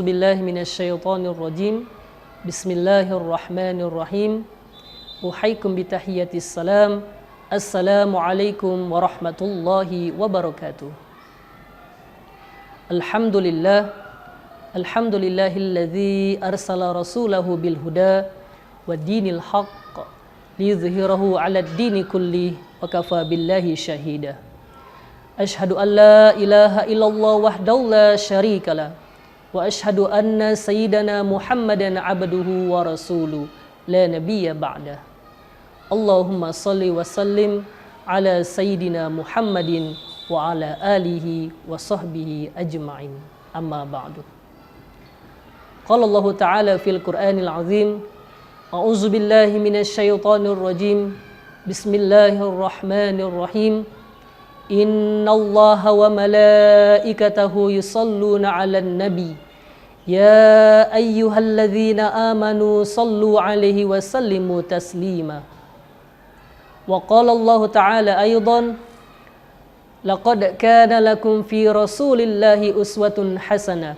billahi minasyaitonir rajim. Bismillahirrahmanirrahim. Uhaikum bitahiyatis salam. Assalamualaikum warahmatullahi wabarakatuh. Alhamdulillahilladzi arsala rasulahu bil huda wa dinil haqq liyudhhirahu 'alad dini kulli wa kafa billahi syahida. Asyhadu an la ilaha illallah wahdahu la syarikalah wa asyhadu anna sayyidana Muhammadan 'abduhu wa rasuluhu la nabiyya ba'dah. Allahumma salli wa sallim ala sayyidina Muhammadin wa ala alihi wa sahbihi ajma'in. Amma ba'du. Qala Allah Ta'ala fil Qur'anil Azim. A'udzu billahi minasyaitonir rajim. Bismillahirrahmanirrahim. Innallaha wa malaikatahu yusalluna 'alan nabi. Ya ayyuhalladzina amanu sallu 'alaihi wa sallimu taslima. Wa qala Allah Ta'ala aidan laqad kana lakum fi rasulillahi uswatun hasanah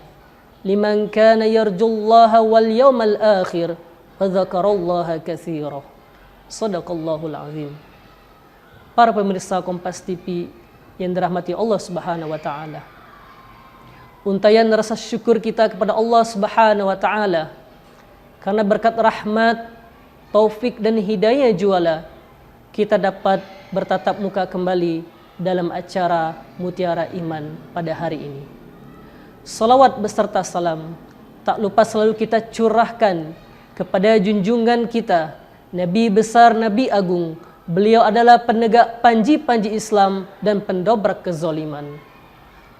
liman kana yarjullaha wal yawmal akhir wa dzakarallaha katsiran. Shadaqallahul azim. Para pemirsa Kompas TV yang dirahmati Allah Subhanahu wa taala. Untayan rasa syukur kita kepada Allah Subhanahu wa taala karena berkat rahmat, taufik dan hidayah juala kita dapat bertatap muka kembali dalam acara Mutiara Iman pada hari ini. Salawat beserta salam tak lupa selalu kita curahkan kepada junjungan kita, Nabi besar, Nabi agung. Beliau adalah penegak panji-panji Islam dan pendobrak kezaliman,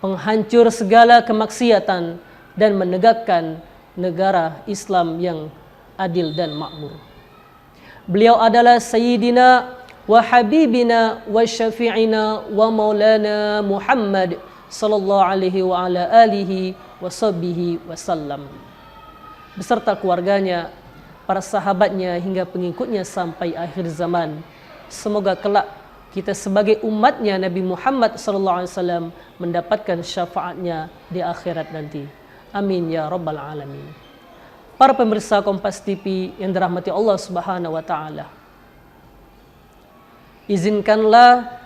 penghancur segala kemaksiatan dan menegakkan negara Islam yang adil dan makmur. Beliau adalah Sayyidina wa Habibina wa Syafi'ina wa Maulana Muhammad sallallahu alaihi wa ala alihi wa sahbihi wasallam, beserta keluarganya, para sahabatnya hingga pengikutnya sampai akhir zaman. Semoga kelak kita sebagai umatnya Nabi Muhammad sallallahu alaihi wasallam mendapatkan syafaatnya di akhirat nanti. Amin ya rabbal alamin. Para pemirsa Kompas TV yang dirahmati Allah Subhanahu wa taala. Izinkanlah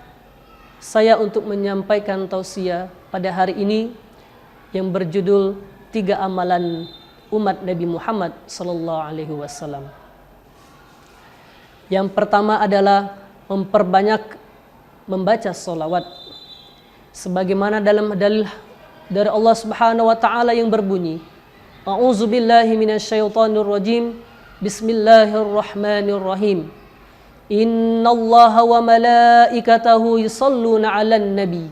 saya untuk menyampaikan tausiah pada hari ini yang berjudul 3 amalan umat Nabi Muhammad sallallahu alaihi wasallam. Yang pertama adalah memperbanyak membaca sholawat, sebagaimana dalam dalil dari Allah Subhanahu wa taala yang berbunyi, A'udzu billahi minasyaitonir rajim. Bismillahirrahmanirrahim. Innallaha wa malaikatahu yusalluna 'alan nabi.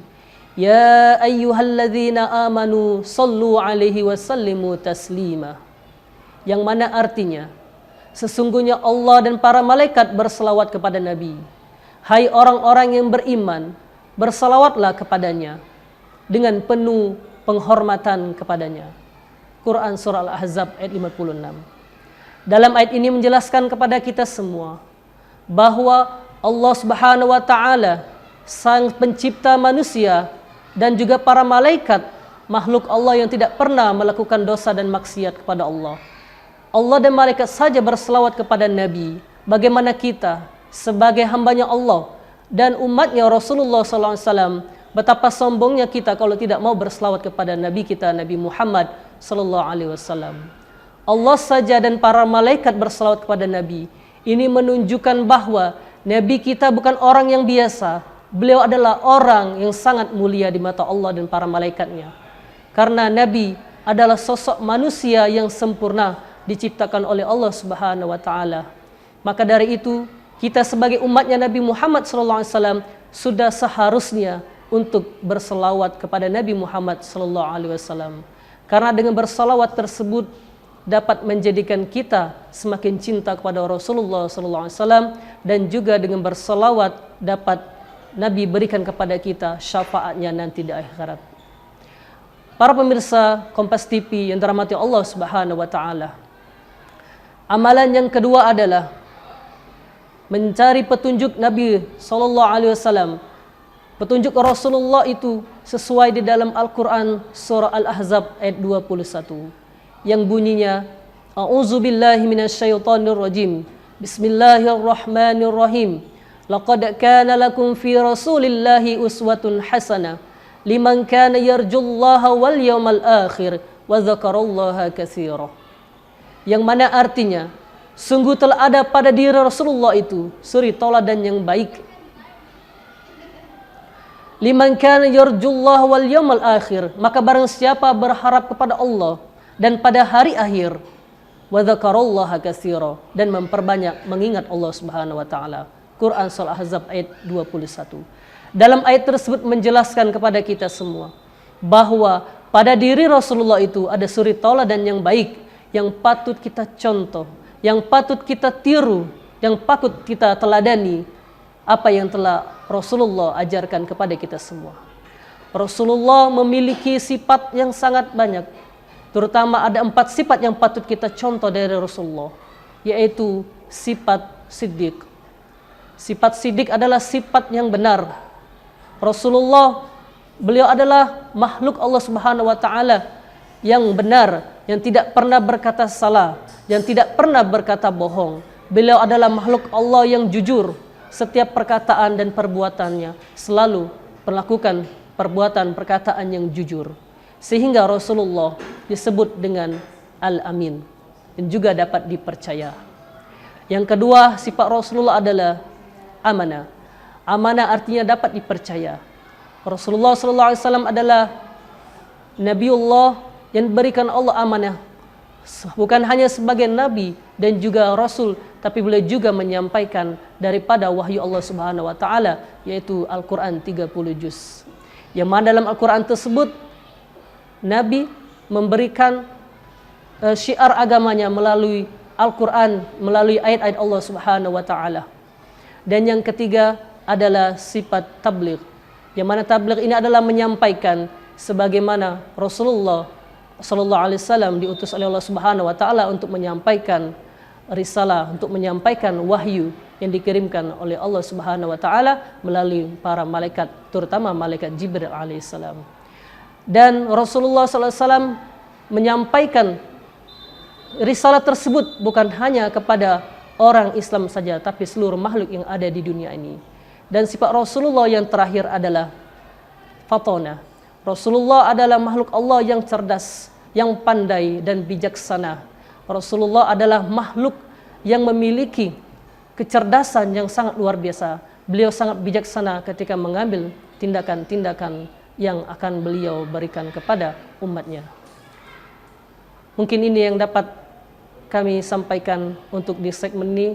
Ya ayyuhalladzina amanu sallu 'alaihi wa sallimu taslima. Yang mana artinya, sesungguhnya Allah dan para malaikat berselawat kepada Nabi. Hai orang-orang yang beriman, berselawatlah kepadanya dengan penuh penghormatan kepadanya. Quran Surah Al-Ahzab ayat 56. Dalam ayat ini menjelaskan kepada kita semua bahwa Allah Subhanahu wa taala, sang pencipta manusia dan juga para malaikat, makhluk Allah yang tidak pernah melakukan dosa dan maksiat kepada Allah. Allah dan malaikat saja berselawat kepada Nabi. Bagaimana kita sebagai hambanya Allah dan umatnya Rasulullah SAW, betapa sombongnya kita kalau tidak mau berselawat kepada Nabi kita, Nabi Muhammad SAW. Allah saja dan para malaikat berselawat kepada Nabi. Ini menunjukkan bahwa Nabi kita bukan orang yang biasa. Beliau adalah orang yang sangat mulia di mata Allah dan para malaikatnya. Karena Nabi adalah sosok manusia yang sempurna, diciptakan oleh Allah Subhanahu wa taala. Maka dari itu, kita sebagai umatnya Nabi Muhammad SAW sudah seharusnya untuk berselawat kepada Nabi Muhammad SAW. Karena dengan berselawat tersebut dapat menjadikan kita semakin cinta kepada Rasulullah SAW, dan juga dengan berselawat dapat Nabi berikan kepada kita syafaatnya nanti di akhirat. Para pemirsa Kompas TV yang dirahmati Allah Subhanahu wa taala. Amalan yang kedua adalah mencari petunjuk Nabi sallallahu alaihi wasallam. Petunjuk Rasulullah itu sesuai di dalam Al-Qur'an surah Al-Ahzab ayat 21. yang bunyinya A'udzubillahi minasyaitonirrajim. Bismillahirrahmanirrahim. Laqad kana lakum fi Rasulillahi uswatun hasanah liman kana yarjullaha wal yawmal akhir wa dzakarallaha katsira. Yang mana artinya, sungguh telah ada pada diri Rasulullah itu suri tauladan yang baik. Liman kana yarjullaha wal yawmal akhir, maka barang siapa berharap kepada Allah dan pada hari akhir, wa dzakarallaha katsira, dan memperbanyak mengingat Allah Subhanahu wa taala. Quran Surah Ahzab ayat 21. Dalam ayat tersebut menjelaskan kepada kita semua bahwa pada diri Rasulullah itu ada suri tauladan yang baik, yang patut kita contoh, yang patut kita tiru, yang patut kita teladani apa yang telah Rasulullah ajarkan kepada kita semua. Rasulullah memiliki sifat yang sangat banyak, terutama ada 4 sifat yang patut kita contoh dari Rasulullah, yaitu sifat siddiq. Sifat siddiq adalah sifat yang benar. Rasulullah, beliau adalah makhluk Allah Subhanahu wa taala yang benar, yang tidak pernah berkata salah, yang tidak pernah berkata bohong. Beliau adalah makhluk Allah yang jujur. Setiap perkataan dan perbuatannya selalu melakukan perbuatan perkataan yang jujur. Sehingga Rasulullah disebut dengan Al-Amin dan juga dapat dipercaya. Yang kedua, sifat Rasulullah adalah amanah. Amanah artinya dapat dipercaya. Rasulullah SAW adalah Nabiullah yang diberikan Allah amanah, bukan hanya sebagai Nabi dan juga Rasul, tapi beliau juga menyampaikan daripada wahyu Allah Subhanahu wa taala, yaitu Al-Quran 30 juz. Yang mana dalam Al-Quran tersebut Nabi memberikan syiar agamanya melalui Al-Quran, melalui ayat-ayat Allah Subhanahu wa taala. Dan yang ketiga adalah sifat tabligh, yang mana tabligh ini adalah menyampaikan sebagaimana Rasulullah sallallahu alaihi wasallam diutus oleh Allah Subhanahu wa taala untuk menyampaikan risalah, untuk menyampaikan wahyu yang dikirimkan oleh Allah Subhanahu wa taala melalui para malaikat, terutama malaikat Jibril alaihissalam. Dan Rasulullah sallallahu alaihi wasallam menyampaikan risalah tersebut bukan hanya kepada orang Islam saja, tapi seluruh makhluk yang ada di dunia ini. Dan sifat Rasulullah yang terakhir adalah fatona. Rasulullah adalah makhluk Allah yang cerdas, yang pandai dan bijaksana. Rasulullah adalah makhluk yang memiliki kecerdasan yang sangat luar biasa. Beliau sangat bijaksana ketika mengambil tindakan-tindakan yang akan beliau berikan kepada umatnya. Mungkin ini yang dapat kami sampaikan untuk di segmen ini.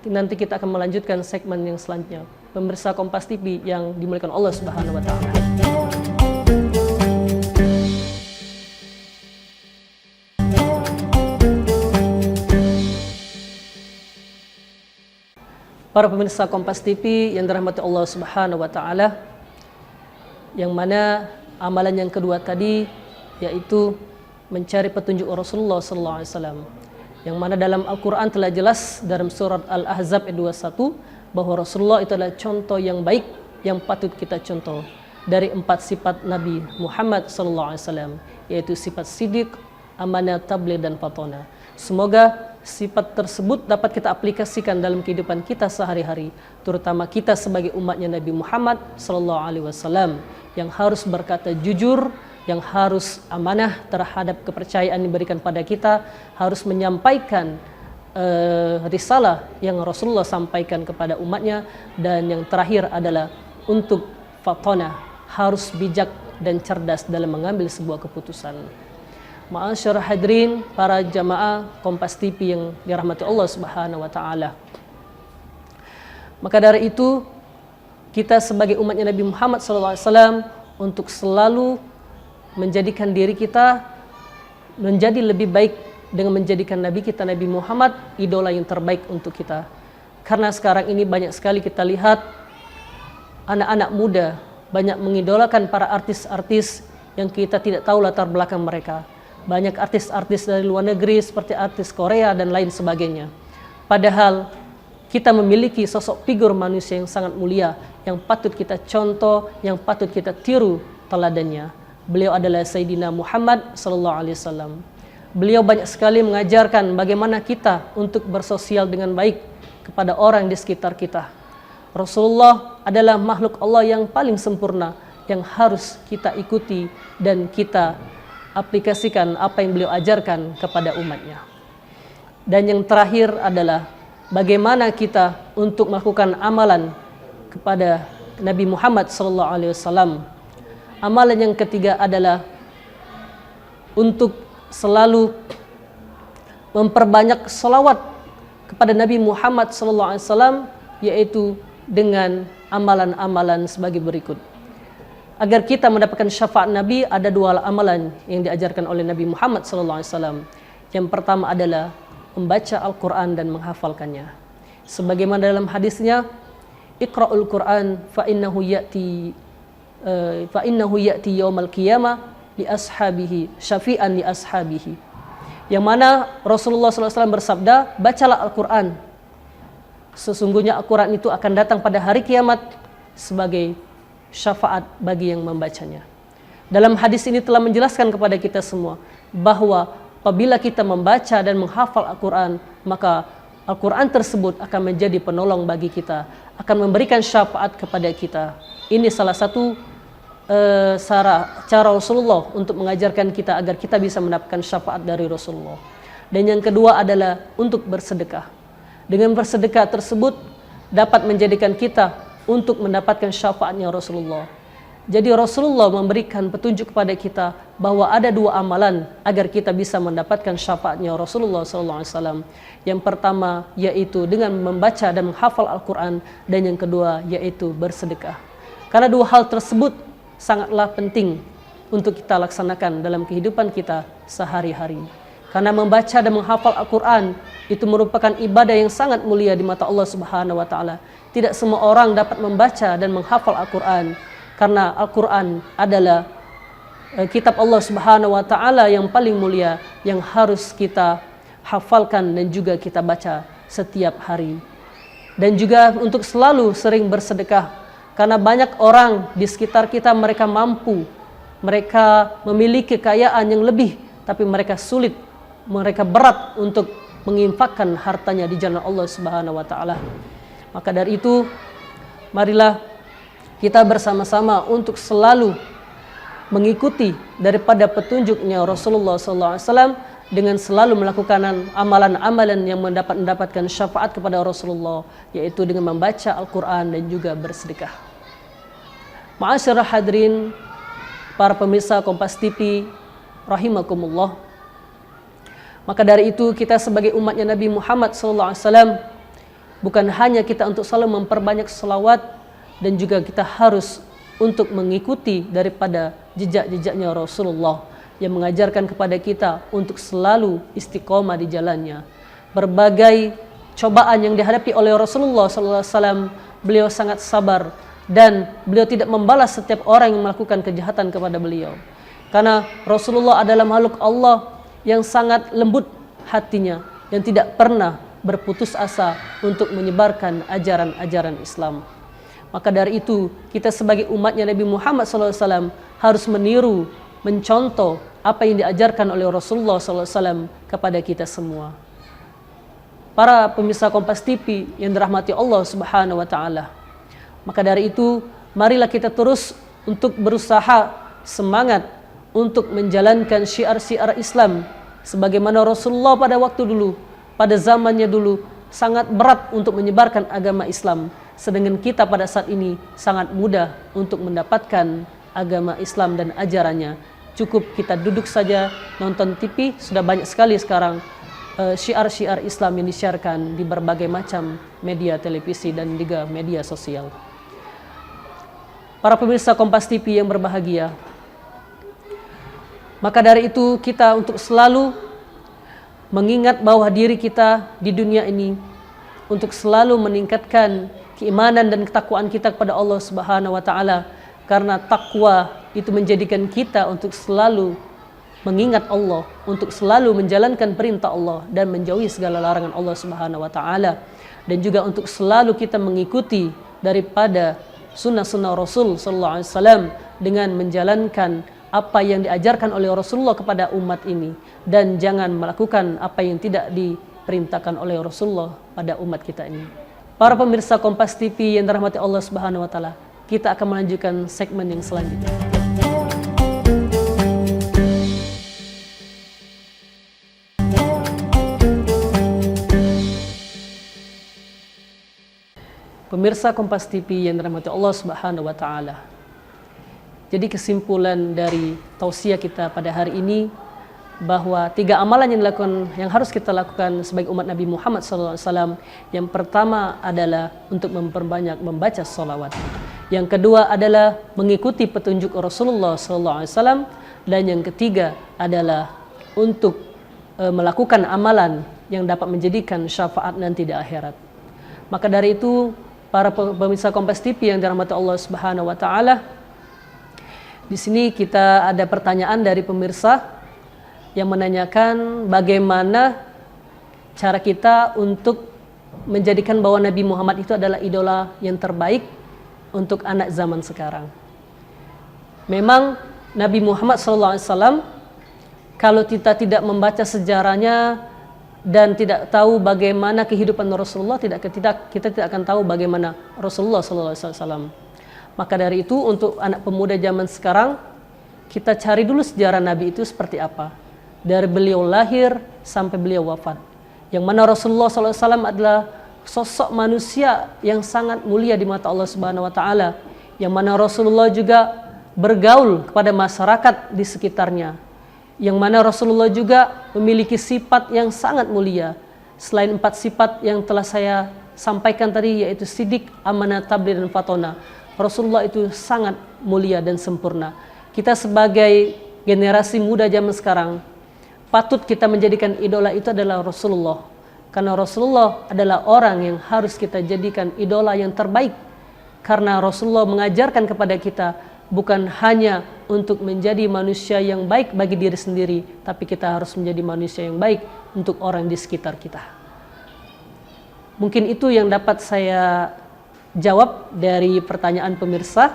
Nanti kita akan melanjutkan segmen yang selanjutnya. Pemirsa Kompas TV yang dimuliakan Allah Subhanahu wa taala. Para pemirsa Kompas TV yang dirahmati Allah Subhanahu wa taala, yang mana amalan yang kedua tadi yaitu mencari petunjuk Rasulullah sallallahu alaihi wasallam, yang mana dalam Al-Quran telah jelas dalam surat Al-Ahzab ayat 21 bahwa Rasulullah itu adalah contoh yang baik yang patut kita contoh dari 4 sifat Nabi Muhammad SAW, yaitu sifat siddiq, amanah, tabligh, dan fatona. Semoga sifat tersebut dapat kita aplikasikan dalam kehidupan kita sehari-hari, terutama kita sebagai umatnya Nabi Muhammad SAW yang harus berkata jujur, yang harus amanah terhadap kepercayaan yang diberikan pada kita, harus menyampaikan risalah yang Rasulullah sampaikan kepada umatnya, dan yang terakhir adalah untuk fatona, harus bijak dan cerdas dalam mengambil sebuah keputusan. Ma'asyar hadirin, para jamaah Kompas TV yang dirahmati Allah Subhanahu wa taala. Maka dari itu, kita sebagai umatnya Nabi Muhammad SAW untuk selalu menjadikan diri kita menjadi lebih baik dengan menjadikan Nabi kita, Nabi Muhammad, idola yang terbaik untuk kita. Karena sekarang ini banyak sekali kita lihat anak-anak muda banyak mengidolakan para artis-artis yang kita tidak tahu latar belakang mereka. Banyak artis-artis dari luar negeri seperti artis Korea dan lain sebagainya. Padahal kita memiliki sosok figur manusia yang sangat mulia, yang patut kita contoh, yang patut kita tiru teladannya. Beliau adalah Sayyidina Muhammad sallallahu alaihi wasallam. beliau banyak sekali mengajarkan bagaimana kita untuk bersosial dengan baik kepada orang di sekitar kita. Rasulullah adalah makhluk Allah yang paling sempurna, yang harus kita ikuti dan kita aplikasikan apa yang beliau ajarkan kepada umatnya. Dan yang terakhir adalah bagaimana kita untuk melakukan amalan kepada Nabi Muhammad SAW. Amalan yang ketiga adalah untuk selalu memperbanyak salawat kepada Nabi Muhammad SAW, yaitu dengan amalan-amalan sebagai berikut. Agar kita mendapatkan syafaat Nabi, ada dua amalan yang diajarkan oleh Nabi Muhammad SAW. Yang pertama adalah membaca Al-Quran dan menghafalkannya. Sebagaimana dalam hadisnya, Iqra'ul Quran fa innahu ya'ti yaumal qiyamah li ashabihi syafi'an li ashabihi. Yang mana Rasulullah SAW bersabda, bacalah Al-Quran. Sesungguhnya Al-Quran itu akan datang pada hari kiamat sebagai syafaat bagi yang membacanya. Dalam hadis ini telah menjelaskan kepada kita semua bahwa apabila kita membaca dan menghafal Al-Quran, maka Al-Quran tersebut akan menjadi penolong bagi kita, akan memberikan syafaat kepada kita. Ini salah satu cara Rasulullah untuk mengajarkan kita agar kita bisa mendapatkan syafaat dari Rasulullah. Dan yang kedua adalah untuk bersedekah. Dengan bersedekah tersebut dapat menjadikan kita untuk mendapatkan syafaatnya Rasulullah. Jadi Rasulullah memberikan petunjuk kepada kita bahwa ada dua amalan agar kita bisa mendapatkan syafaatnya Rasulullah SAW. Yang pertama yaitu dengan membaca dan menghafal Al-Quran, dan yang kedua yaitu bersedekah. Karena dua hal tersebut sangatlah penting untuk kita laksanakan dalam kehidupan kita sehari-hari. Karena membaca dan menghafal Al-Quran itu merupakan ibadah yang sangat mulia di mata Allah Subhanahu wa taala. Tidak semua orang dapat membaca dan menghafal Al-Quran, karena Al-Quran adalah kitab Allah Subhanahu wa taala yang paling mulia, yang harus kita hafalkan dan juga kita baca setiap hari. Dan juga untuk selalu sering bersedekah, karena banyak orang di sekitar kita mereka mampu, mereka memiliki kekayaan yang lebih, tapi mereka sulit, mereka berat untuk menginfakkan hartanya di jalan Allah Subhanahu wa taala. Maka dari itu, marilah kita bersama-sama untuk selalu mengikuti daripada petunjuknya Rasulullah SAW dengan selalu melakukan amalan-amalan yang mendapatkan syafaat kepada Rasulullah, yaitu dengan membaca Al-Quran dan juga bersedekah. Ma'asyiral hadirin, para pemirsa Kompas TV rahimakumullah. Maka dari itu kita sebagai umatnya Nabi Muhammad SAW, bukan hanya kita untuk selalu memperbanyak selawat, dan juga kita harus untuk mengikuti daripada jejak-jejaknya Rasulullah yang mengajarkan kepada kita untuk selalu istiqomah di jalannya. Berbagai cobaan yang dihadapi oleh Rasulullah SAW, beliau sangat sabar dan beliau tidak membalas setiap orang yang melakukan kejahatan kepada beliau. Karena Rasulullah adalah makhluk Allah yang sangat lembut hatinya, yang tidak pernah berputus asa untuk menyebarkan ajaran-ajaran Islam. Maka dari itu, kita sebagai umatnya Nabi Muhammad SAW harus meniru, mencontoh apa yang diajarkan oleh Rasulullah SAW kepada kita semua. Para pemirsa Kompas TV yang dirahmati Allah Subhanahu wa taala. Maka dari itu, marilah kita terus untuk berusaha semangat untuk menjalankan syiar-syiar Islam sebagaimana Rasulullah pada waktu dulu, pada zamannya dulu sangat berat untuk menyebarkan agama Islam. Sedangkan kita pada saat ini sangat mudah untuk mendapatkan agama Islam dan ajarannya. Cukup kita duduk saja nonton TV, sudah banyak sekali sekarang syiar-syiar Islam yang disiarkan di berbagai macam media televisi dan juga media sosial. Para pemirsa Kompas TV yang berbahagia, maka dari itu kita untuk selalu mengingat bahwa diri kita di dunia ini untuk selalu meningkatkan keimanan dan ketakwaan kita kepada Allah Subhanahu wa taala, karena takwa itu menjadikan kita untuk selalu mengingat Allah, untuk selalu menjalankan perintah Allah dan menjauhi segala larangan Allah Subhanahu wa taala, dan juga untuk selalu kita mengikuti daripada sunnah-sunnah Rasul sallallahu alaihi wasallam dengan menjalankan apa yang diajarkan oleh Rasulullah kepada umat ini, dan jangan melakukan apa yang tidak diperintahkan oleh Rasulullah pada umat kita ini. Para pemirsa Kompas TV yang dirahmati Allah Subhanahu wa taala, kita akan melanjutkan segmen yang selanjutnya. Pemirsa Kompas TV yang dirahmati Allah Subhanahu wa taala. Jadi kesimpulan dari tausiah kita pada hari ini bahwa 3 amalan yang harus kita lakukan sebagai umat Nabi Muhammad SAW. Yang pertama adalah untuk memperbanyak membaca sholawat. Yang kedua adalah mengikuti petunjuk Rasulullah SAW. Dan yang ketiga adalah untuk melakukan amalan yang dapat menjadikan syafaat nanti di akhirat. Maka dari itu, para pemirsa Kompas TV yang dirahmati Allah Subhanahu wa taala, di sini kita ada pertanyaan dari pemirsa yang menanyakan bagaimana cara kita untuk menjadikan bahwa Nabi Muhammad itu adalah idola yang terbaik untuk anak zaman sekarang. Memang Nabi Muhammad SAW, kalau kita tidak membaca sejarahnya dan tidak tahu bagaimana kehidupan Rasulullah, kita tidak akan tahu bagaimana Rasulullah SAW. Maka dari itu, untuk anak pemuda zaman sekarang, kita cari dulu sejarah Nabi itu seperti apa. Dari beliau lahir sampai beliau wafat. Yang mana Rasulullah SAW adalah sosok manusia yang sangat mulia di mata Allah Subhanahu wa taala. Yang mana Rasulullah juga bergaul kepada masyarakat di sekitarnya. Yang mana Rasulullah juga memiliki sifat yang sangat mulia. Selain 4 sifat yang telah saya sampaikan tadi, yaitu sidik, amanah, tabligh, dan fatona. Rasulullah itu sangat mulia dan sempurna. Kita sebagai generasi muda zaman sekarang, patut kita menjadikan idola itu adalah Rasulullah. Karena Rasulullah adalah orang yang harus kita jadikan idola yang terbaik. Karena Rasulullah mengajarkan kepada kita bukan hanya untuk menjadi manusia yang baik bagi diri sendiri, tapi kita harus menjadi manusia yang baik untuk orang di sekitar kita. Mungkin itu yang dapat saya jawab dari pertanyaan pemirsa.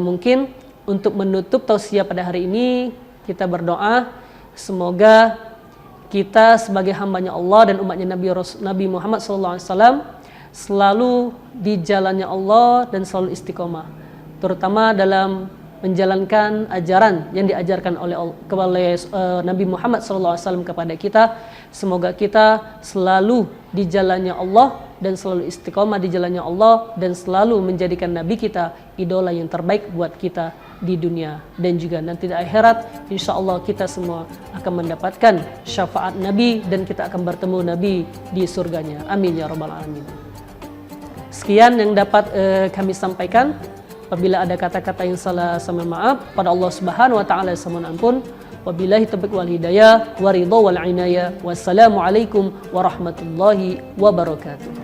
Mungkin untuk menutup tausiah pada hari ini, kita berdoa semoga kita sebagai hambanya Allah dan umatnya Nabi Muhammad SAW selalu di jalannya Allah dan selalu istiqomah, terutama dalam menjalankan ajaran yang diajarkan oleh Nabi Muhammad SAW kepada kita. Semoga kita selalu di jalannya Allah dan selalu istiqomah di jalannya Allah, dan selalu menjadikan Nabi kita idola yang terbaik buat kita di dunia dan juga nanti di akhirat. Insya Allah kita semua akan mendapatkan syafaat Nabi dan kita akan bertemu Nabi di surganya. Amin ya rabbal alamin. Sekian yang dapat kami sampaikan. Apabila ada kata-kata yang salah, saya mohon maaf. Pada Allah Subhanahu wa taala saya mohon ampun. Wabillahi taufiq wal hidayah wa ridha wal inayah. Wassalamualaikum warahmatullahi wabarakatuh.